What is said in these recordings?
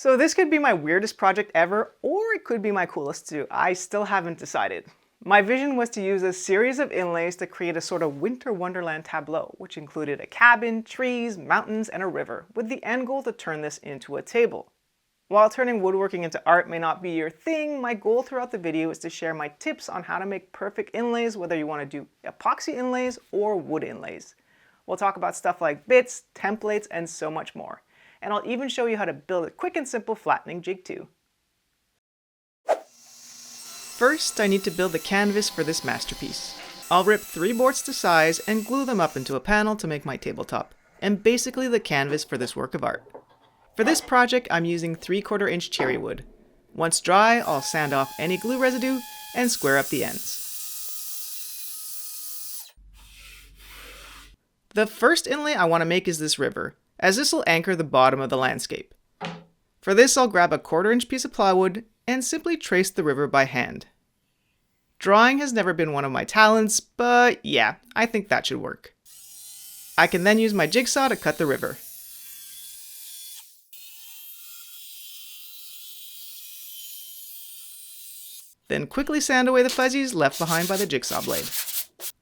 So this could be my weirdest project ever, or it could be my coolest too. I still haven't decided. My vision was to use a series of inlays to create a sort of Winter Wonderland tableau, which included a cabin, trees, mountains, and a river, with the end goal to turn this into a table. While turning woodworking into art may not be your thing, my goal throughout the video is to share my tips on how to make perfect inlays, whether you want to do epoxy inlays or wood inlays. We'll talk about stuff like bits, templates, and so much more. And I'll even show you how to build a quick and simple flattening jig too. First, I need to build the canvas for this masterpiece. I'll rip 3 boards to size and glue them up into a panel to make my tabletop, and basically the canvas for this work of art. For this project, I'm using 3/4 inch cherry wood. Once dry, I'll sand off any glue residue and square up the ends. The first inlay I want to make is this river, as this will anchor the bottom of the landscape. For this, I'll grab a 1/4 inch piece of plywood and simply trace the river by hand. Drawing has never been one of my talents, but yeah, I think that should work. I can then use my jigsaw to cut the river. Then quickly sand away the fuzzies left behind by the jigsaw blade.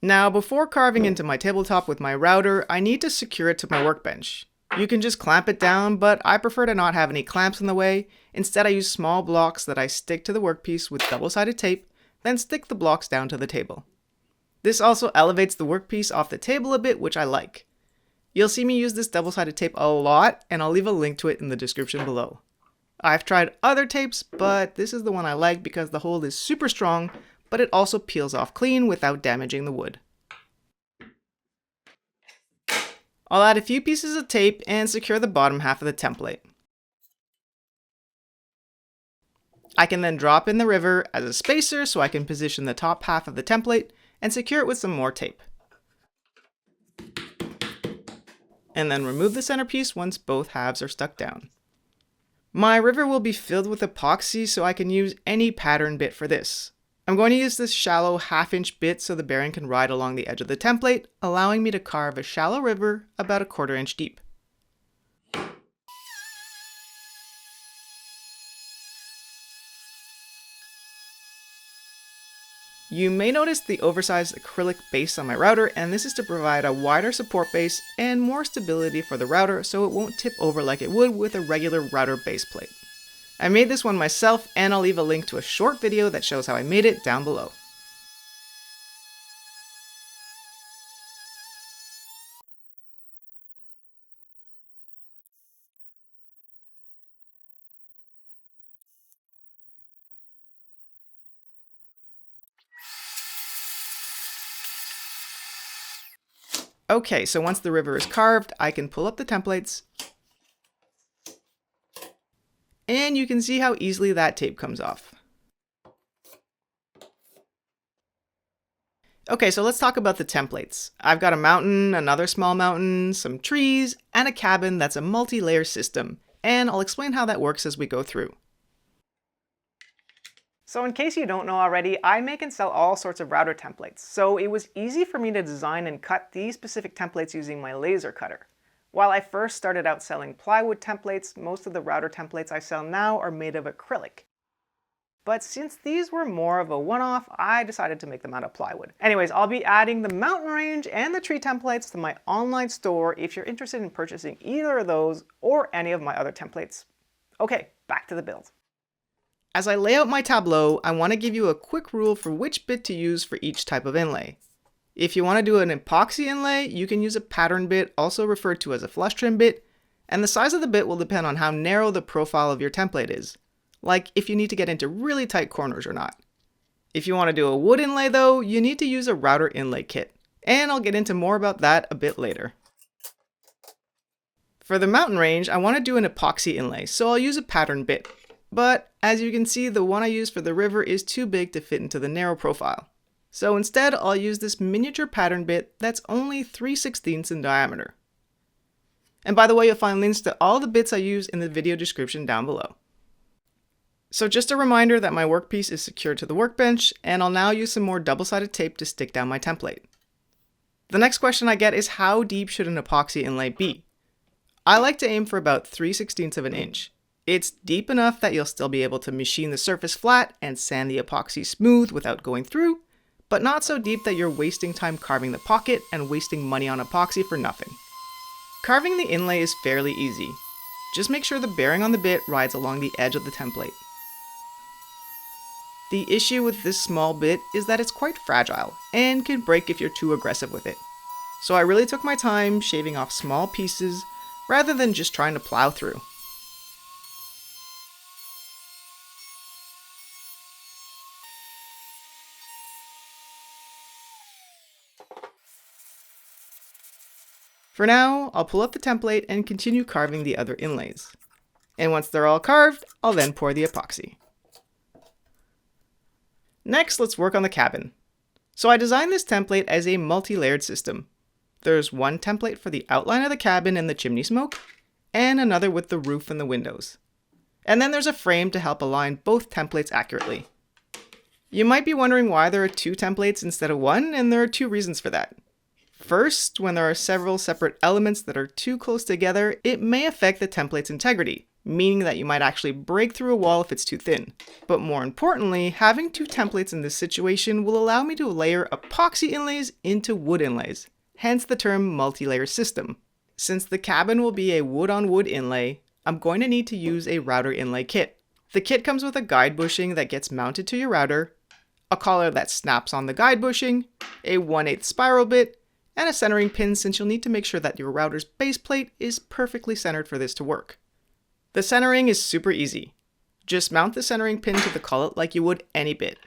Now, before carving into my tabletop with my router, I need to secure it to my workbench. You can just clamp it down, but I prefer to not have any clamps in the way. Instead, I use small blocks that I stick to the workpiece with double-sided tape, then stick the blocks down to the table. This also elevates the workpiece off the table a bit, which I like. You'll see me use this double-sided tape a lot, and I'll leave a link to it in the description below. I've tried other tapes, but this is the one I like because the hold is super strong, but it also peels off clean without damaging the wood. I'll add a few pieces of tape and secure the bottom half of the template. I can then drop in the river as a spacer so I can position the top half of the template and secure it with some more tape. And then remove the centerpiece once both halves are stuck down. My river will be filled with epoxy, so I can use any pattern bit for this. I'm going to use this shallow 1/2 inch bit so the bearing can ride along the edge of the template, allowing me to carve a shallow river about 1/4 inch deep. You may notice the oversized acrylic base on my router, and this is to provide a wider support base and more stability for the router so it won't tip over like it would with a regular router base plate. I made this one myself, and I'll leave a link to a short video that shows how I made it down below. Okay, so once the river is carved, I can pull up the templates, and you can see how easily that tape comes off. Okay, so let's talk about the templates. I've got a mountain, another small mountain, some trees, and a cabin that's a multi-layer system, and I'll explain how that works as we go through. So in case you don't know already, I make and sell all sorts of router templates, so it was easy for me to design and cut these specific templates using my laser cutter. While I first started out selling plywood templates, most of the router templates I sell now are made of acrylic. But since these were more of a one-off, I decided to make them out of plywood. Anyways, I'll be adding the mountain range and the tree templates to my online store if you're interested in purchasing either of those or any of my other templates. Okay, back to the build. As I lay out my tableau, I want to give you a quick rule for which bit to use for each type of inlay. If you want to do an epoxy inlay, you can use a pattern bit, also referred to as a flush trim bit, and the size of the bit will depend on how narrow the profile of your template is, like if you need to get into really tight corners or not. If you want to do a wood inlay though, you need to use a router inlay kit, and I'll get into more about that a bit later. For the mountain range, I want to do an epoxy inlay, so I'll use a pattern bit. But as you can see, the one I use for the river is too big to fit into the narrow profile. So instead, I'll use this miniature pattern bit that's only 3/16 in diameter. And by the way, you'll find links to all the bits I use in the video description down below. So just a reminder that my workpiece is secured to the workbench, and I'll now use some more double-sided tape to stick down my template. The next question I get is, how deep should an epoxy inlay be? I like to aim for about 3/16 of an inch. It's deep enough that you'll still be able to machine the surface flat and sand the epoxy smooth without going through, but not so deep that you're wasting time carving the pocket and wasting money on epoxy for nothing. Carving the inlay is fairly easy. Just make sure the bearing on the bit rides along the edge of the template. The issue with this small bit is that it's quite fragile and can break if you're too aggressive with it. So I really took my time shaving off small pieces rather than just trying to plow through. For now, I'll pull up the template and continue carving the other inlays. And once they're all carved, I'll then pour the epoxy. Next, let's work on the cabin. So I designed this template as a multi-layered system. There's one template for the outline of the cabin and the chimney smoke, and another with the roof and the windows. And then there's a frame to help align both templates accurately. You might be wondering why there are two templates instead of one, and there are two reasons for that. First, when there are several separate elements that are too close together, it may affect the template's integrity, meaning that you might actually break through a wall if it's too thin. But more importantly, having two templates in this situation will allow me to layer epoxy inlays into wood inlays, hence the term multi-layer system. Since the cabin will be a wood-on-wood inlay, I'm going to need to use a router inlay kit. The kit comes with a guide bushing that gets mounted to your router, a collar that snaps on the guide bushing, a 1/8 spiral bit, and a centering pin, since you'll need to make sure that your router's base plate is perfectly centered for this to work. The centering is super easy. Just mount the centering pin to the collet like you would any bit.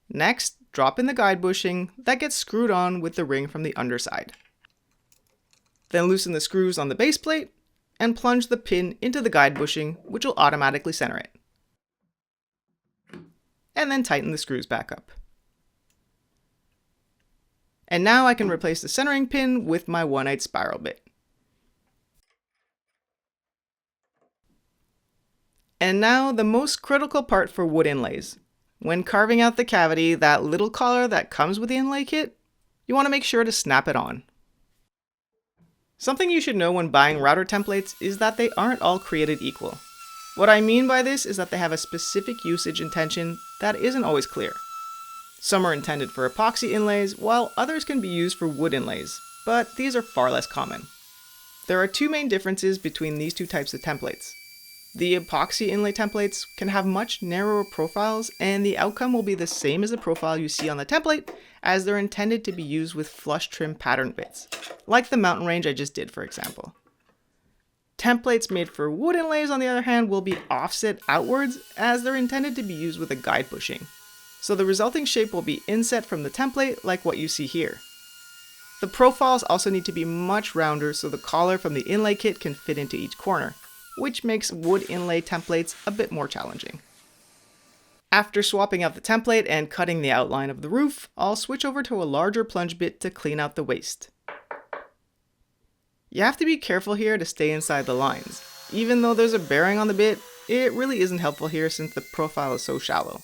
Next, drop in the guide bushing that gets screwed on with the ring from the underside. Then loosen the screws on the base plate and plunge the pin into the guide bushing, which will automatically center it. And then tighten the screws back up. And now I can replace the centering pin with my 1/8 spiral bit. And now the most critical part for wood inlays. When carving out the cavity, that little collar that comes with the inlay kit, you want to make sure to snap it on. Something you should know when buying router templates is that they aren't all created equal. What I mean by this is that they have a specific usage intention that isn't always clear. Some are intended for epoxy inlays, while others can be used for wood inlays, but these are far less common. There are two main differences between these two types of templates. The epoxy inlay templates can have much narrower profiles, and the outcome will be the same as the profile you see on the template, as they're intended to be used with flush trim pattern bits, like the mountain range I just did, for example. Templates made for wood inlays, on the other hand, will be offset outwards, as they're intended to be used with a guide bushing. So the resulting shape will be inset from the template like what you see here. The profiles also need to be much rounder so the collar from the inlay kit can fit into each corner, which makes wood inlay templates a bit more challenging. After swapping out the template and cutting the outline of the roof, I'll switch over to a larger plunge bit to clean out the waste. You have to be careful here to stay inside the lines. Even though there's a bearing on the bit, it really isn't helpful here since the profile is so shallow.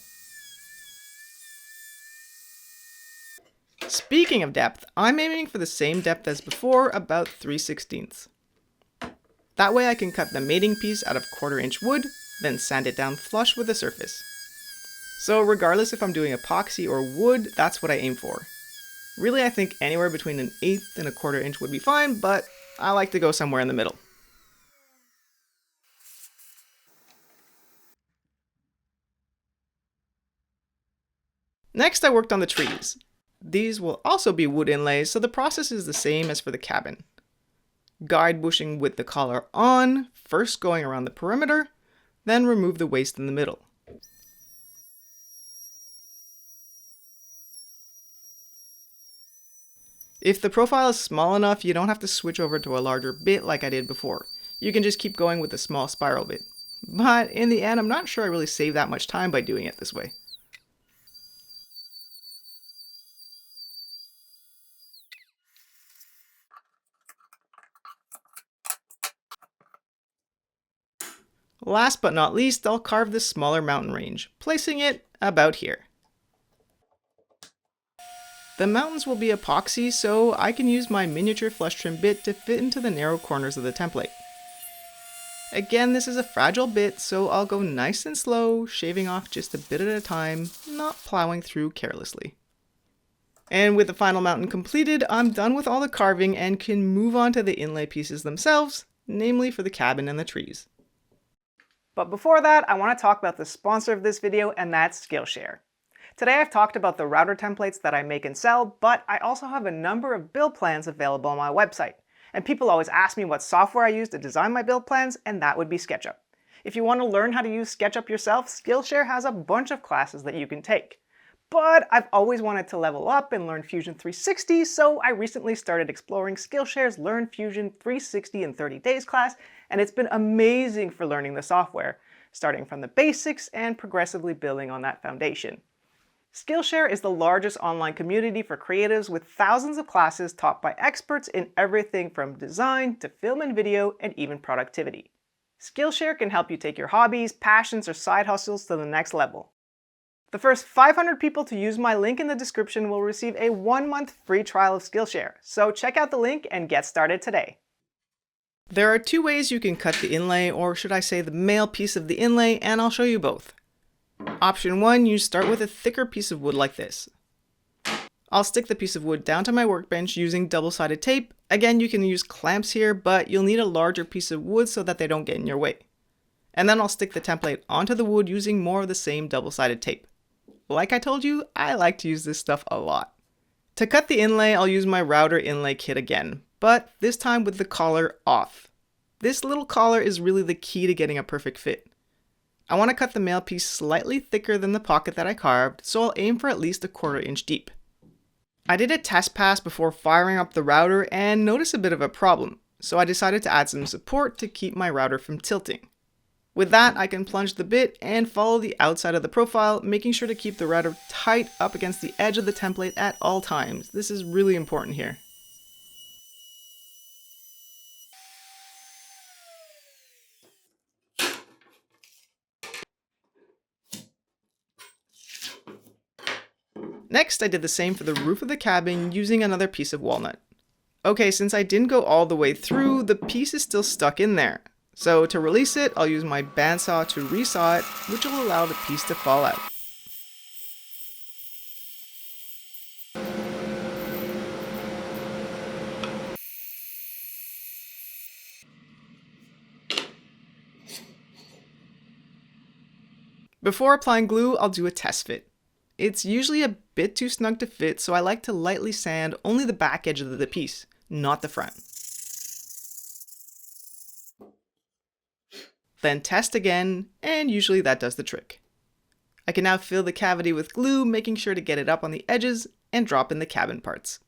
Speaking of depth, I'm aiming for the same depth as before, about 3/16. That way I can cut the mating piece out of 1/4 inch wood, then sand it down flush with the surface. So regardless if I'm doing epoxy or wood, that's what I aim for. Really, I think anywhere between 1/8 and 1/4 inch would be fine, but I like to go somewhere in the middle. Next, I worked on the trees. These will also be wood inlays, so the process is the same as for the cabin. Guide bushing with the collar on, first going around the perimeter, then remove the waste in the middle. If the profile is small enough, you don't have to switch over to a larger bit like I did before. You can just keep going with the small spiral bit. But in the end, I'm not sure I really saved that much time by doing it this way. Last but not least, I'll carve this smaller mountain range, placing it about here. The mountains will be epoxy, so I can use my miniature flush trim bit to fit into the narrow corners of the template. Again, this is a fragile bit, so I'll go nice and slow, shaving off just a bit at a time, not plowing through carelessly. And with the final mountain completed, I'm done with all the carving and can move on to the inlay pieces themselves, namely for the cabin and the trees. But before that, I want to talk about the sponsor of this video, and that's Skillshare. Today I've talked about the router templates that I make and sell, but I also have a number of build plans available on my website. And people always ask me what software I use to design my build plans, and that would be SketchUp. If you want to learn how to use SketchUp yourself, Skillshare has a bunch of classes that you can take. But I've always wanted to level up and learn Fusion 360, so I recently started exploring Skillshare's Learn Fusion 360 in 30 Days class, and it's been amazing for learning the software, starting from the basics and progressively building on that foundation. Skillshare is the largest online community for creatives with thousands of classes taught by experts in everything from design to film and video and even productivity. Skillshare can help you take your hobbies, passions, or side hustles to the next level. The first 500 people to use my link in the description will receive a 1-month free trial of Skillshare, so check out the link and get started today. There are two ways you can cut the inlay, or should I say the male piece of the inlay, and I'll show you both. Option 1, you start with a thicker piece of wood like this. I'll stick the piece of wood down to my workbench using double-sided tape. Again, you can use clamps here, but you'll need a larger piece of wood so that they don't get in your way. And then I'll stick the template onto the wood using more of the same double-sided tape. Like I told you, I like to use this stuff a lot. To cut the inlay, I'll use my router inlay kit again, but this time with the collar off. This little collar is really the key to getting a perfect fit. I want to cut the male piece slightly thicker than the pocket that I carved, so I'll aim for at least 1/4 inch deep. I did a test pass before firing up the router and noticed a bit of a problem, so I decided to add some support to keep my router from tilting. With that, I can plunge the bit and follow the outside of the profile, making sure to keep the router tight up against the edge of the template at all times. This is really important here. Next, I did the same for the roof of the cabin using another piece of walnut. Okay, since I didn't go all the way through, the piece is still stuck in there. So to release it, I'll use my bandsaw to resaw it, which will allow the piece to fall out. Before applying glue, I'll do a test fit. It's usually a bit too snug to fit, so I like to lightly sand only the back edge of the piece, not the front. Then test again, and usually that does the trick. I can now fill the cavity with glue, making sure to get it up on the edges and drop in the cabin parts.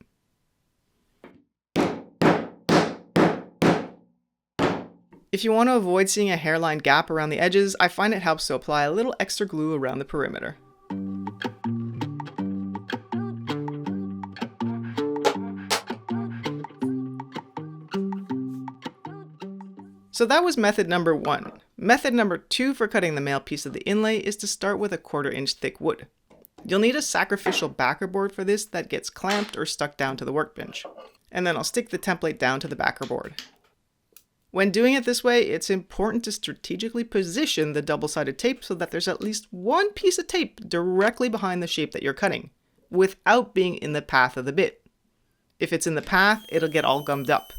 If you want to avoid seeing a hairline gap around the edges, I find it helps to apply a little extra glue around the perimeter. So that was method number 1. Method number 2 for cutting the male piece of the inlay is to start with 1/4 inch thick wood. You'll need a sacrificial backer board for this that gets clamped or stuck down to the workbench. And then I'll stick the template down to the backer board. When doing it this way, it's important to strategically position the double-sided tape so that there's at least one piece of tape directly behind the shape that you're cutting, without being in the path of the bit. If it's in the path, it'll get all gummed up.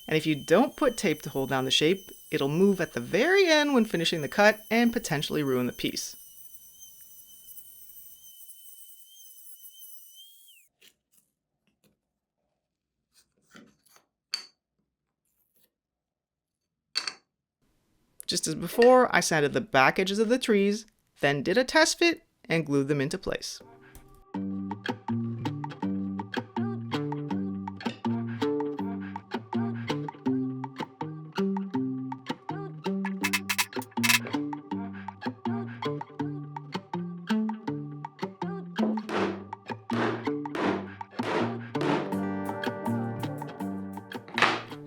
And if you don't put tape to hold down the shape, it'll move at the very end when finishing the cut and potentially ruin the piece. Just as before, I sanded the back edges of the trees, then did a test fit and glued them into place.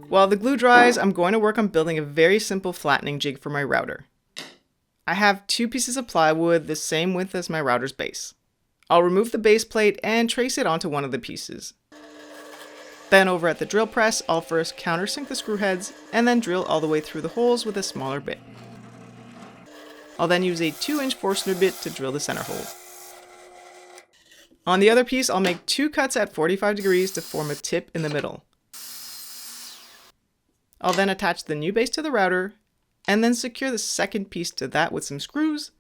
While the glue dries, I'm going to work on building a very simple flattening jig for my router. I have 2 pieces of plywood the same width as my router's base. I'll remove the base plate and trace it onto one of the pieces. Then over at the drill press, I'll first countersink the screw heads and then drill all the way through the holes with a smaller bit. I'll then use a 2-inch Forstner bit to drill the center hole. On the other piece, I'll make 2 cuts at 45 degrees to form a tip in the middle. I'll then attach the new base to the router and then secure the second piece to that with some screws,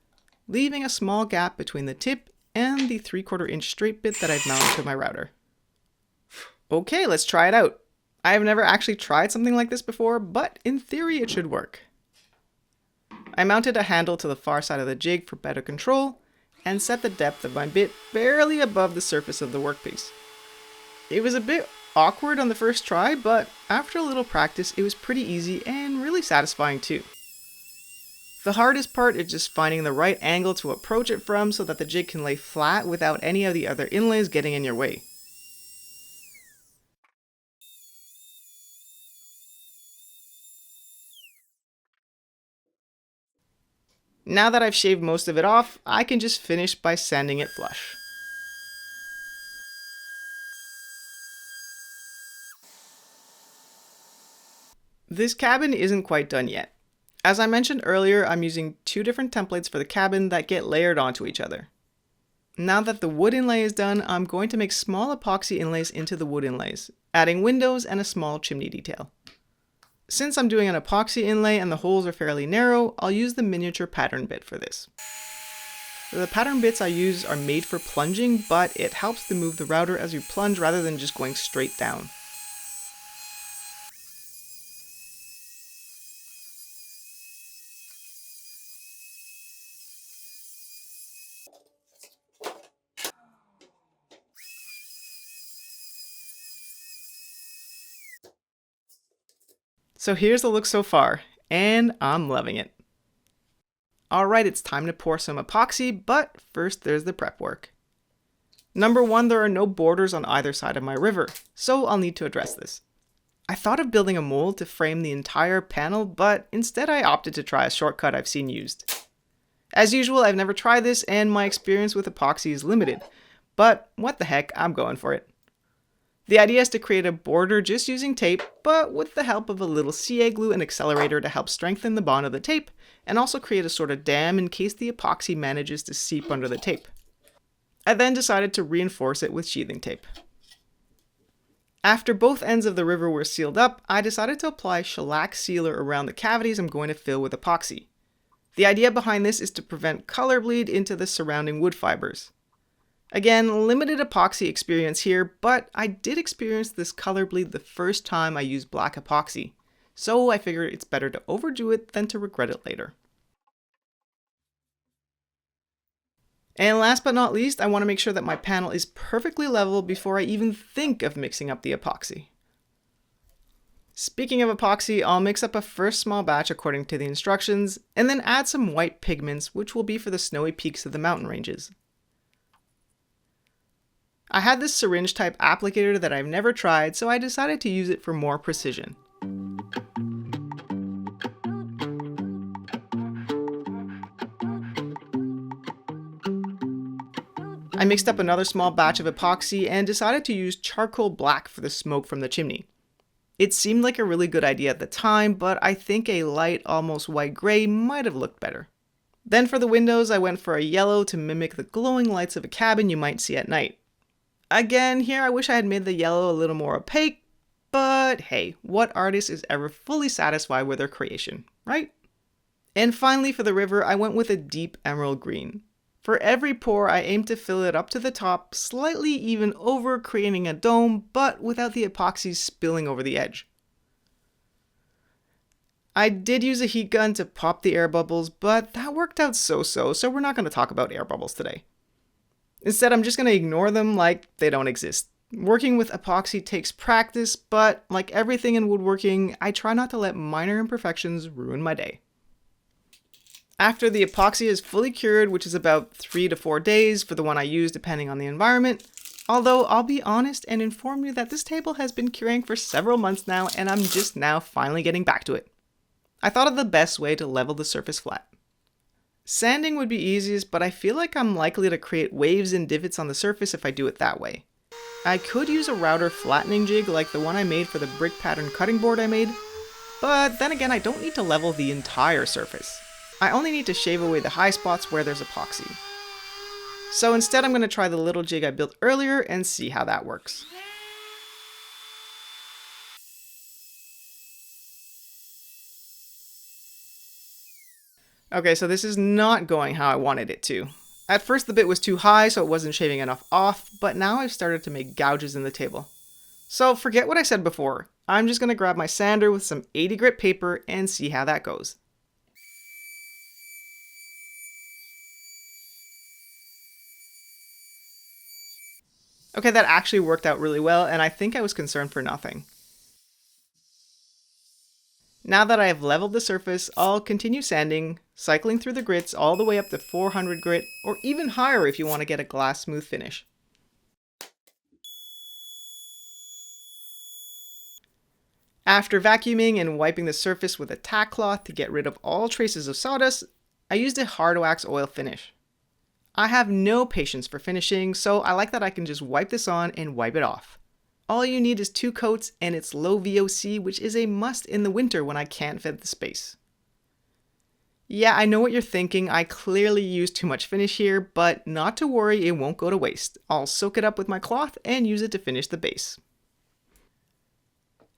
leaving a small gap between the tip and the 3/4 inch straight bit that I've mounted to my router. Okay, let's try it out. I have never actually tried something like this before, but in theory it should work. I mounted a handle to the far side of the jig for better control and set the depth of my bit barely above the surface of the workpiece. It was a bit awkward on the first try, but after a little practice it was pretty easy and really satisfying too. The hardest part is just finding the right angle to approach it from so that the jig can lay flat without any of the other inlays getting in your way. Now that I've shaved most of it off, I can just finish by sanding it flush. This cabin isn't quite done yet. As I mentioned earlier, I'm using 2 different templates for the cabin that get layered onto each other. Now that the wood inlay is done, I'm going to make small epoxy inlays into the wood inlays, adding windows and a small chimney detail. Since I'm doing an epoxy inlay and the holes are fairly narrow, I'll use the miniature pattern bit for this. The pattern bits I use are made for plunging, but it helps to move the router as you plunge rather than just going straight down. So here's the look so far, and I'm loving it. Alright, it's time to pour some epoxy, but first there's the prep work. Number 1, there are no borders on either side of my river, so I'll need to address this. I thought of building a mold to frame the entire panel, but instead I opted to try a shortcut I've seen used. As usual, I've never tried this and my experience with epoxy is limited, but what the heck, I'm going for it. The idea is to create a border just using tape, but with the help of a little CA glue and accelerator to help strengthen the bond of the tape, and also create a sort of dam in case the epoxy manages to seep under the tape. I then decided to reinforce it with sheathing tape. After both ends of the river were sealed up, I decided to apply shellac sealer around the cavities I'm going to fill with epoxy. The idea behind this is to prevent color bleed into the surrounding wood fibers. Again, limited epoxy experience here, but I did experience this color bleed the first time I used black epoxy, so I figured it's better to overdo it than to regret it later. And last but not least, I want to make sure that my panel is perfectly level before I even think of mixing up the epoxy. Speaking of epoxy, I'll mix up a first small batch according to the instructions, and then add some white pigments, which will be for the snowy peaks of the mountain ranges. I had this syringe type applicator that I've never tried, so I decided to use it for more precision. I mixed up another small batch of epoxy and decided to use charcoal black for the smoke from the chimney. It seemed like a really good idea at the time, but I think a light, almost white gray might have looked better. Then for the windows, I went for a yellow to mimic the glowing lights of a cabin you might see at night. Again, here I wish I had made the yellow a little more opaque, but hey, what artist is ever fully satisfied with their creation, right? And finally for the river, I went with a deep emerald green. For every pour, I aimed to fill it up to the top, slightly even over, creating a dome, but without the epoxy spilling over the edge. I did use a heat gun to pop the air bubbles, but that worked out so-so, so we're not going to talk about air bubbles today. Instead, I'm just going to ignore them like they don't exist. Working with epoxy takes practice, but like everything in woodworking, I try not to let minor imperfections ruin my day. After the epoxy is fully cured, which is about 3 to 4 days for the one I use depending on the environment, although I'll be honest and inform you that this table has been curing for several months now and I'm just now finally getting back to it. I thought of the best way to level the surface flat. Sanding would be easiest, but I feel like I'm likely to create waves and divots on the surface if I do it that way. I could use a router flattening jig like the one I made for the brick pattern cutting board I made, but then again I don't need to level the entire surface. I only need to shave away the high spots where there's epoxy. So instead I'm going to try the little jig I built earlier and see how that works. Okay, so this is not going how I wanted it to. At first the bit was too high so it wasn't shaving enough off, but now I've started to make gouges in the table. So forget what I said before, I'm just going to grab my sander with some 80 grit paper and see how that goes. Okay, that actually worked out really well, and I think I was concerned for nothing. Now that I have leveled the surface, I'll continue sanding, cycling through the grits all the way up to 400 grit, or even higher if you want to get a glass smooth finish. After vacuuming and wiping the surface with a tack cloth to get rid of all traces of sawdust, I used a hard wax oil finish. I have no patience for finishing, so I like that I can just wipe this on and wipe it off. All you need is 2 coats and it's low VOC, which is a must in the winter when I can't fit the space. Yeah, I know what you're thinking, I clearly used too much finish here, but not to worry, it won't go to waste. I'll soak it up with my cloth and use it to finish the base.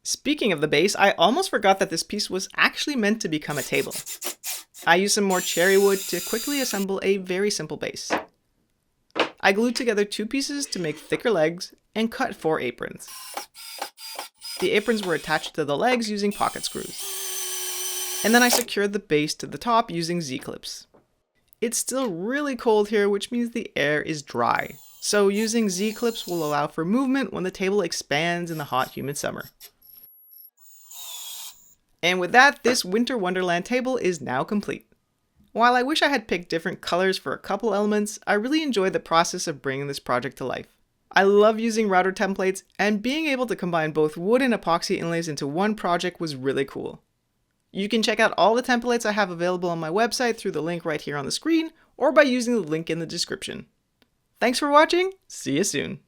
Speaking of the base, I almost forgot that this piece was actually meant to become a table. I used some more cherry wood to quickly assemble a very simple base. I glued together 2 pieces to make thicker legs and cut 4 aprons. The aprons were attached to the legs using pocket screws. And then I secured the base to the top using Z-clips. It's still really cold here, which means the air is dry. So using Z-clips will allow for movement when the table expands in the hot, humid summer. And with that, this Winter Wonderland table is now complete. While I wish I had picked different colors for a couple elements, I really enjoyed the process of bringing this project to life. I love using router templates, and being able to combine both wood and epoxy inlays into one project was really cool. You can check out all the templates I have available on my website through the link right here on the screen, or by using the link in the description. Thanks for watching, see you soon.